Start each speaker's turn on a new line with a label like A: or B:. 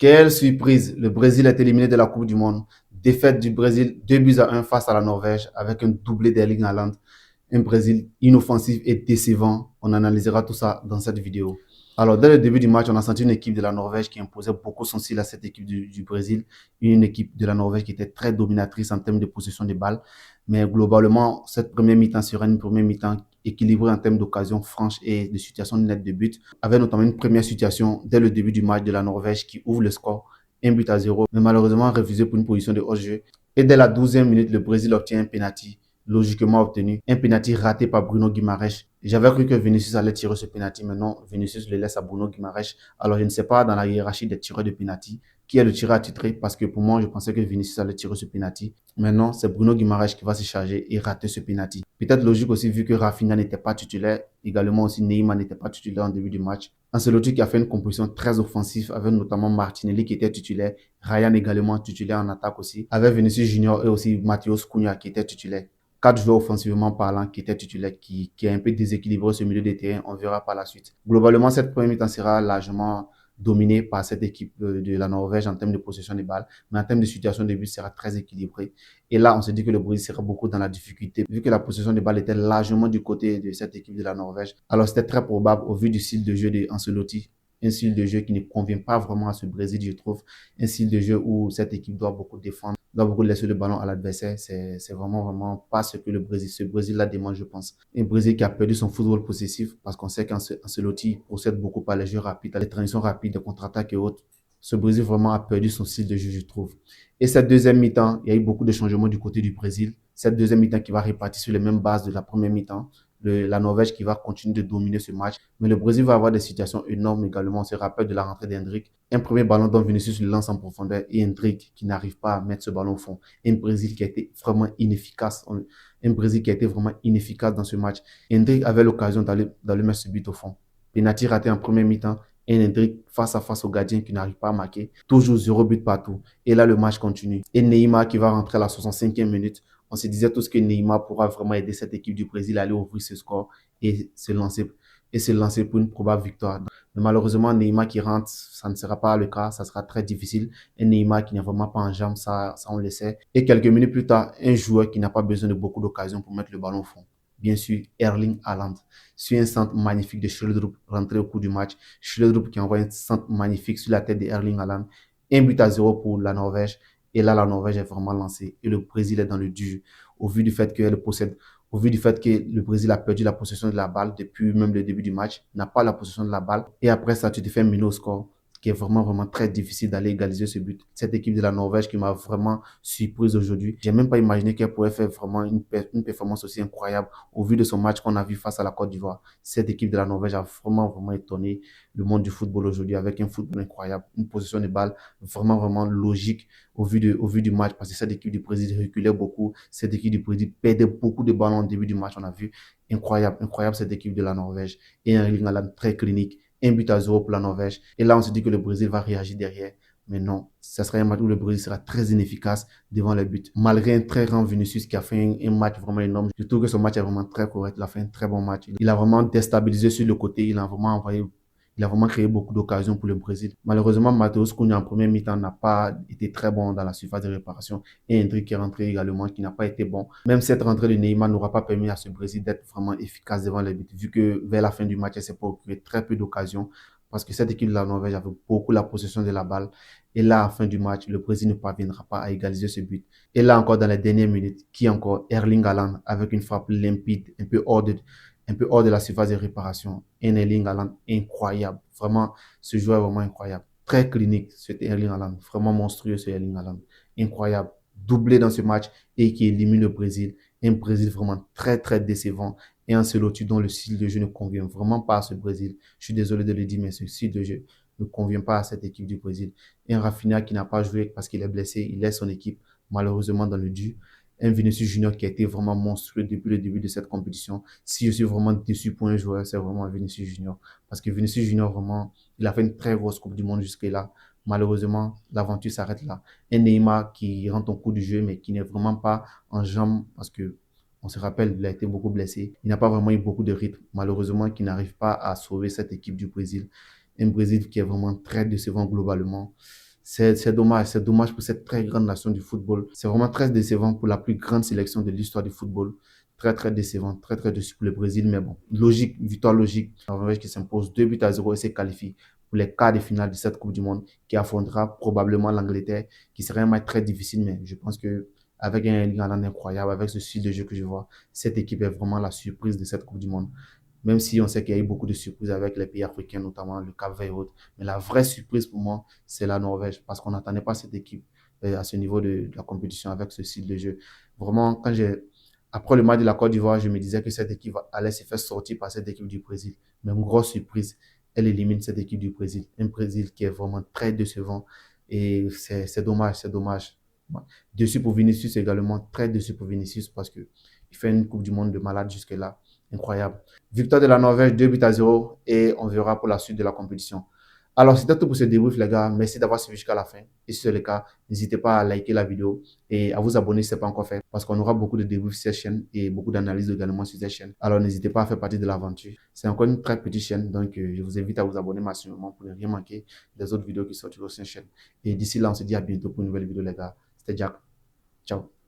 A: Quelle surprise! Le Brésil est éliminé de la Coupe du Monde. Défaite du Brésil 2 buts à 1 face à la Norvège avec un doublé d'Erling Haaland. Un Brésil inoffensif et décevant. On analysera tout ça dans cette vidéo. Alors, dès le début du match, on a senti une équipe de la Norvège qui imposait beaucoup son style à cette équipe du Brésil. Une équipe de la Norvège qui était très dominatrice en termes de possession de balles. Mais globalement, cette première mi-temps sera une première mi-temps équilibrée en termes d'occasions franches et de situations nettes de but, avec notamment une première situation dès le début du match de la Norvège qui ouvre le score 1 but à 0, mais malheureusement refusé pour une position de hors-jeu. Et dès la 12e minute, le Brésil obtient un penalty logiquement obtenu. Un penalty raté par Bruno Guimaraes. J'avais cru que Vinicius allait tirer ce penalty, mais non, Vinicius le laisse à Bruno Guimaraes. Alors je ne sais pas dans la hiérarchie des tireurs de penalty qui est le tireur attitré, parce que pour moi, je pensais que Vinicius allait tirer ce penalty. Mais non, c'est Bruno Guimaraes qui va se charger et rater ce penalty. Peut-être logique aussi vu que Rafinha n'était pas titulaire, également aussi Neymar n'était pas titulaire en début du match. Ancelotti qui a fait une composition très offensive avec notamment Martinelli qui était titulaire, Ryan également titulaire en attaque aussi, avec Vinicius Junior et aussi Matheus Cunha qui était titulaire. 4 joueurs offensivement parlant qui étaient titulaires, qui a un peu déséquilibré ce milieu de terrain, on verra par la suite. Globalement, cette première mi-temps sera largement dominée par cette équipe de la Norvège en termes de possession de balles, mais en termes de situation de but, sera très équilibré. Et là, on se dit que le Brésil sera beaucoup dans la difficulté, vu que la possession de balles était largement du côté de cette équipe de la Norvège. Alors, c'était très probable, au vu du style de jeu de Ancelotti, un style de jeu qui ne convient pas vraiment à ce Brésil, je trouve. Un style de jeu où cette équipe doit beaucoup défendre, doit beaucoup laisser le ballon à l'adversaire. C'est vraiment pas ce que ce Brésil-là demande, je pense. Un Brésil qui a perdu son football possessif parce qu'on sait qu'Ancelotti procède beaucoup par les jeux rapides, les transitions rapides, les contre-attaques et autres. Ce Brésil vraiment a perdu son style de jeu, je trouve. Et cette deuxième mi-temps, il y a eu beaucoup de changements du côté du Brésil. Cette deuxième mi-temps qui va répartir sur les mêmes bases de la première mi-temps. La Norvège qui va continuer de dominer ce match. Mais le Brésil va avoir des situations énormes également. On se rappelle de la rentrée d'Hendrick. Un premier ballon dont Vinicius le lance en profondeur et Hendrick qui n'arrive pas à mettre ce ballon au fond. Un Brésil qui a été vraiment inefficace. Un Brésil qui a été vraiment inefficace dans ce match. Hendrick avait l'occasion d'aller mettre ce but au fond. Penalty raté en première mi-temps. Et Hendrick face à face au gardien qui n'arrive pas à marquer. Toujours 0 but partout. Et là, le match continue. Et Neymar qui va rentrer à la 65e minute. On se disait tous que Neymar pourra vraiment aider cette équipe du Brésil à aller ouvrir ce score et se lancer pour une probable victoire. Mais malheureusement, Neymar qui rentre, ça ne sera pas le cas, ça sera très difficile. Un Neymar qui n'est vraiment pas en jambes, ça on le sait. Et quelques minutes plus tard, un joueur qui n'a pas besoin de beaucoup d'occasions pour mettre le ballon au fond. Bien sûr, Erling Haaland. Sur un centre magnifique de Schledrup rentré au cours du match. Schledrup qui envoie un centre magnifique sur la tête de Erling Haaland. 1 but à 0 pour la Norvège. Et là, la Norvège est vraiment lancée. Et le Brésil est dans le dur. Au vu du fait qu'elle possède Au vu du fait que le Brésil a perdu la possession de la balle depuis même le début du match, n'a pas la possession de la balle. Et après ça, tu te fais mener au score, qui est vraiment très difficile d'aller égaliser ce but. Cette équipe de la Norvège qui m'a vraiment surprise aujourd'hui. J'ai même pas imaginé qu'elle pourrait faire vraiment une performance aussi incroyable au vu de son match qu'on a vu face à la Côte d'Ivoire. Cette équipe de la Norvège a vraiment étonné le monde du football aujourd'hui avec un football incroyable, une possession de balle vraiment logique au vu du match, parce que cette équipe du Brésil reculait beaucoup, cette équipe du Brésil perdait beaucoup de ballons au début du match, on a vu, incroyable cette équipe de la Norvège, et un Erling Haaland très clinique, 1 but à 0 pour la Norvège, et là on se dit que le Brésil va réagir derrière, mais non, ça sera un match où le Brésil sera très inefficace devant les buts, malgré un très grand Vinicius qui a fait un match vraiment énorme. Je trouve que ce match est vraiment très correct, il a fait un très bon match, il a vraiment déstabilisé sur le côté, il a vraiment créé beaucoup d'occasions pour le Brésil. Malheureusement, Matheus Cunha en première mi-temps n'a pas été très bon dans la surface de réparation. Et Hendrick qui est rentré également, qui n'a pas été bon. Même cette rentrée de Neymar n'aura pas permis à ce Brésil d'être vraiment efficace devant les buts, vu que vers la fin du match, elle s'est procuré très peu d'occasions. Parce que cette équipe de la Norvège avait beaucoup la possession de la balle. Et là, à la fin du match, le Brésil ne parviendra pas à égaliser ce but. Et là encore, dans les dernières minutes, qui encore Erling Haaland avec une frappe limpide, un peu hors de la surface de réparation. Un Erling Haaland incroyable. Vraiment, ce joueur est vraiment incroyable. Très clinique, cet Erling Haaland. Vraiment monstrueux, ce Erling Haaland. Incroyable. Doublé dans ce match et qui élimine le Brésil. Un Brésil vraiment très décevant. Et un Ancelotti dont le style de jeu ne convient vraiment pas à ce Brésil. Je suis désolé de le dire, mais ce style de jeu ne convient pas à cette équipe du Brésil. Et un Rafinha qui n'a pas joué parce qu'il est blessé. Il laisse son équipe malheureusement dans le dur. Un Vinicius Junior qui a été vraiment monstrueux depuis le début de cette compétition. Si je suis vraiment déçu pour un joueur, c'est vraiment Vinicius Junior. Parce que Vinicius Junior, vraiment, il a fait une très grosse Coupe du Monde jusque-là. Malheureusement, l'aventure s'arrête là. Un Neymar qui rentre en coup du jeu, mais qui n'est vraiment pas en jambes parce que on se rappelle, il a été beaucoup blessé. Il n'a pas vraiment eu beaucoup de rythme, malheureusement, qui n'arrive pas à sauver cette équipe du Brésil. Un Brésil qui est vraiment très décevant globalement. C'est dommage pour cette très grande nation du football. C'est vraiment très décevant pour la plus grande sélection de l'histoire du football. Très, très décevant, très, très déçu pour le Brésil. Mais bon, logique, victoire logique. La Norvège qui s'impose 2 buts à 0 et se qualifie pour les quarts de finale de cette Coupe du Monde qui affrontera probablement l'Angleterre, qui serait un match très difficile. Mais je pense que avec un Erling Haaland incroyable, avec ce style de jeu que je vois, cette équipe est vraiment la surprise de cette Coupe du Monde. Même si on sait qu'il y a eu beaucoup de surprises avec les pays africains, notamment le Cap-Vert et autres. Mais la vraie surprise pour moi, c'est la Norvège, parce qu'on n'attendait pas cette équipe à ce niveau de la compétition avec ce style de jeu. Vraiment, après le match de la Côte d'Ivoire, je me disais que cette équipe allait se faire sortir par cette équipe du Brésil. Mais une grosse surprise, elle élimine cette équipe du Brésil. Un Brésil qui est vraiment très décevant. Et c'est dommage, c'est dommage. Déçu pour Vinicius également, très déçu pour Vinicius parce qu'il fait une Coupe du Monde de malade jusque-là. Incroyable. Victoire de la Norvège, 2 buts à 0 et on verra pour la suite de la compétition. Alors, c'était tout pour ce débrief, les gars. Merci d'avoir suivi jusqu'à la fin. Et si c'est le cas, n'hésitez pas à liker la vidéo et à vous abonner si ce n'est pas encore fait parce qu'on aura beaucoup de débriefs sur cette chaîne et beaucoup d'analyses également sur cette chaîne. Alors, n'hésitez pas à faire partie de l'aventure. C'est encore une très petite chaîne, donc je vous invite à vous abonner massivement pour ne rien manquer des autres vidéos qui sortent sur cette chaîne. Et d'ici là, on se dit à bientôt pour une nouvelle vidéo, les gars. C'était Jack. Ciao.